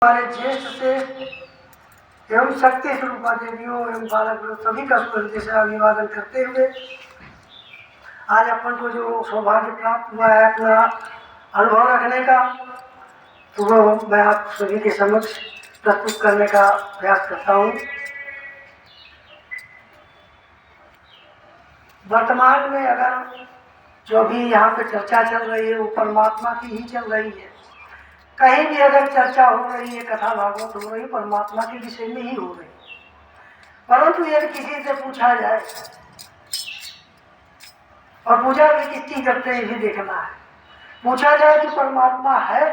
हमारे ज्येष्ठ से एवं शक्ति स्वरूपा देवियों एवं बालक सभी का सूर्य से अभिवादन करते हुए आज अपन को जो सौभाग्य प्राप्त हुआ है अपना अनुभव रखने का, तो वो मैं आप सभी के समक्ष प्रस्तुत करने का प्रयास करता हूँ। वर्तमान में अगर जो भी यहाँ पे चर्चा चल रही है वो परमात्मा की ही चल रही है। कहीं भी अगर चर्चा हो रही है, कथा भागवत हो रही, परमात्मा के विषय में ही हो रही। परंतु यदि किसी से पूछा जाए और पूजा भी किसकी करते हैं भी देखना है, पूछा जाए कि परमात्मा है,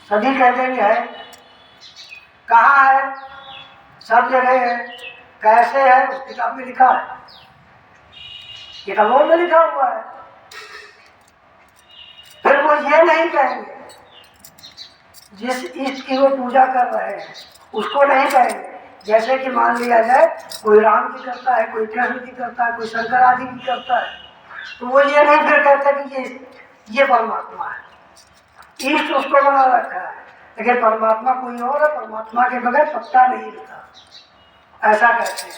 सभी कह देंगे है। कहाँ है? सब जगह है। कैसे है? उस किताब में लिखा है, किताबों में लिखा हुआ है। फिर वो ये नहीं कहेंगे जिस इष्ट की वो पूजा कर रहे हैं उसको नहीं कहेंगे। जैसे कि मान लिया जाए कोई राम की करता है, कोई कृष्ण की करता है, कोई शंकर आदि की करता है, तो वो ये नहीं फिर कहता कि ये परमात्मा है। इष्ट उसको बना रखा है, लेकिन परमात्मा कोई और है। परमात्मा के बगैर पत्ता नहीं हिलता, ऐसा कहते हैं।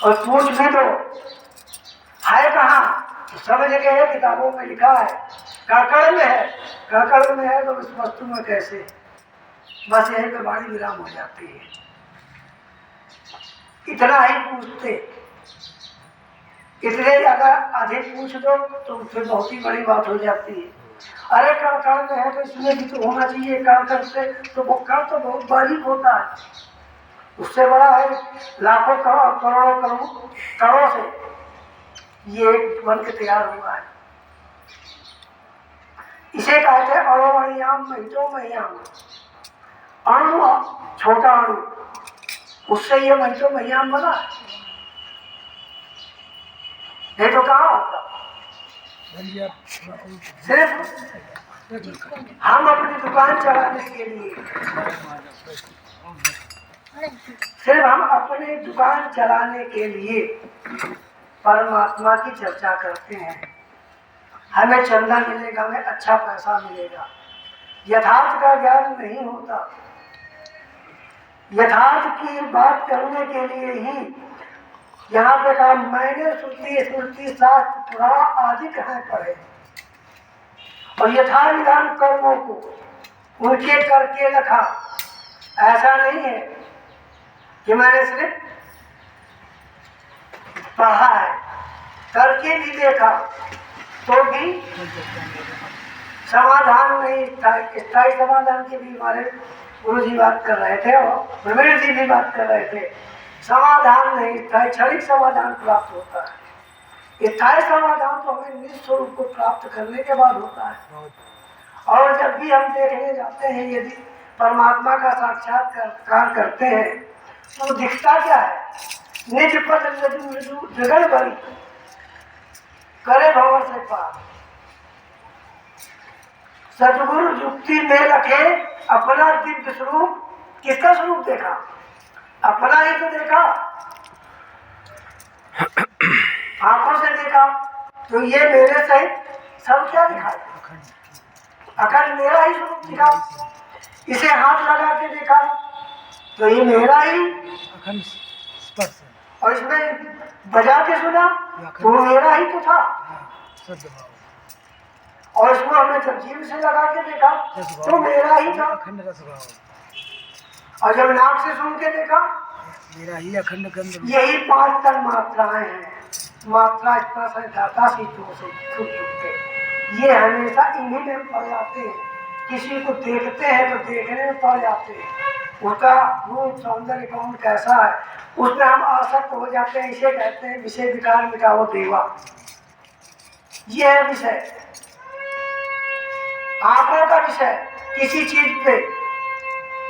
और पूछ भी तो है कहाँ? सब जगह है, किताबों में लिखा है। काकड़ में है, काकड़ में है तो इस वस्तु में कैसे? बस यही पे वाणी विराम हो जाती है। इतना ही पूछते, इसलिए अगर अधिक पूछ दो तो फिर बहुत ही बड़ी बात हो जाती है। अरे काकड़ में है तो इसमें भी तो होना चाहिए। काकड़ से तो वो कण तो बहुत बारीक होता है, उससे बड़ा है लाखों करोड़ों करोड़ों से ये बन के तैयार हुआ है। इसे कहते हैं अणुमणियाम महितो महियाम। अणु छोटा अणु, उससे ये महितो महियाम बना है। नहीं तो कहाँ होता? सिर्फ हम अपनी दुकान चलाने के लिए, सिर्फ हम अपनी दुकान चलाने के लिए परमात्मा की चर्चा करते हैं। हमें चंदा मिलेगा, हमें अच्छा पैसा मिलेगा। यथार्थ का ज्ञान नहीं होता। यथार्थ की बात करने के लिए ही यहाँ पे कहा मैंने श्रुति स्मृति शास्त्र पुराण आदि कहाँ पढ़े, और यथार्थ विधान कर्मों को उनके करके रखा। ऐसा नहीं है कि मैंने सिर्फ पढ़ा है, करके भी देखा तो भी समाधान नहीं था। स्थायी समाधान की भी हमारे गुरु जी बात कर रहे थे और प्रवीण जी भी बात कर रहे थे। समाधान नहीं था, क्षणिक समाधान प्राप्त होता है। स्थायी समाधान तो हमें निज स्वरूप को प्राप्त करने के बाद होता है। और जब भी हम देखने जाते हैं, यदि परमात्मा का साक्षात्कार करते हैं तो दिखता क्या है? निज पद मृदु जगन बड़ी करे भंवर से पार। सदगुरु युक्ति में रखे अपना दिव्य स्वरूप। किसका स्वरूप देखा? अपना ही तो देखा, आंखों से देखा। तो ये मेरे सहित सब क्या दिखाए? अखंड मेरा ही स्वरूप दिखा। इसे हाथ लगा के देखा तो ये मेरा ही अखंड स्पर्श, और इसमें बजा के सुना तो मेरा ही तो था। और इसको हमने जब जीव से लगा के देखा तो मेरा ही था। और जब नाक से सुन के देखा मेरा ही अखंड गंध। यही 5 तन मात्राएं हैं। मात्रा स्पर्श है दाता सी जो से छुप चुके, ये हमेशा इन्हीं में पड़ जाते हैं। किसी को देखते हैं तो देखने में पड़ जाते हैं, उसका रूप सौंदर्य कौन कैसा है उसमें हम आसक्त हो जाते हैं। इसे कहते हैं विषय विकार मिटाओ देवा। ये है विषय, आंखों का विषय। किसी चीज पे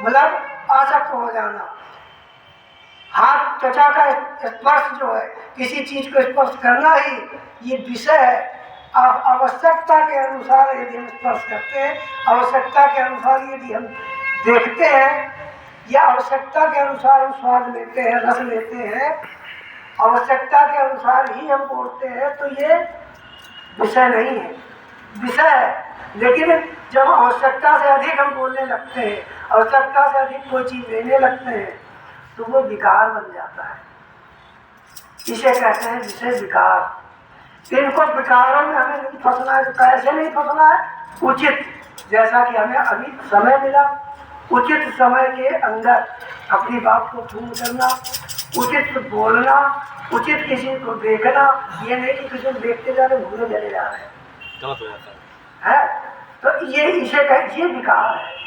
मतलब आसक्त हो जाना। हाथ त्वचा का स्पर्श जो है, किसी चीज को स्पर्श करना ही ये विषय है। आवश्यकता के अनुसार यदि हम स्पर्श करते हैं, आवश्यकता के अनुसार यदि हम देखते हैं, या आवश्यकता के अनुसार हम स्वाद लेते हैं, रस लेते हैं, आवश्यकता के अनुसार ही हम बोलते हैं, तो ये विषय नहीं है। विषय है, लेकिन जब आवश्यकता से अधिक हम बोलने लगते हैं, आवश्यकता से अधिक कोई चीज लेने लगते हैं, तो वो विकार बन जाता है। इसे कहते हैं विषय विकार। इनको विकारों में हमें नहीं फंसना है। तो कैसे नहीं फंसना है? उचित, जैसा कि हमें अभी समय मिला, उचित समय के अंदर अपनी बात को पूर्ण करना, उचित बोलना, उचित किसी को देखना। ये नहीं कि किसी को देखते जा रहे, भूले चले जा रहे हैं, गलत हो जाता है। तो ये इसे ये विकार है।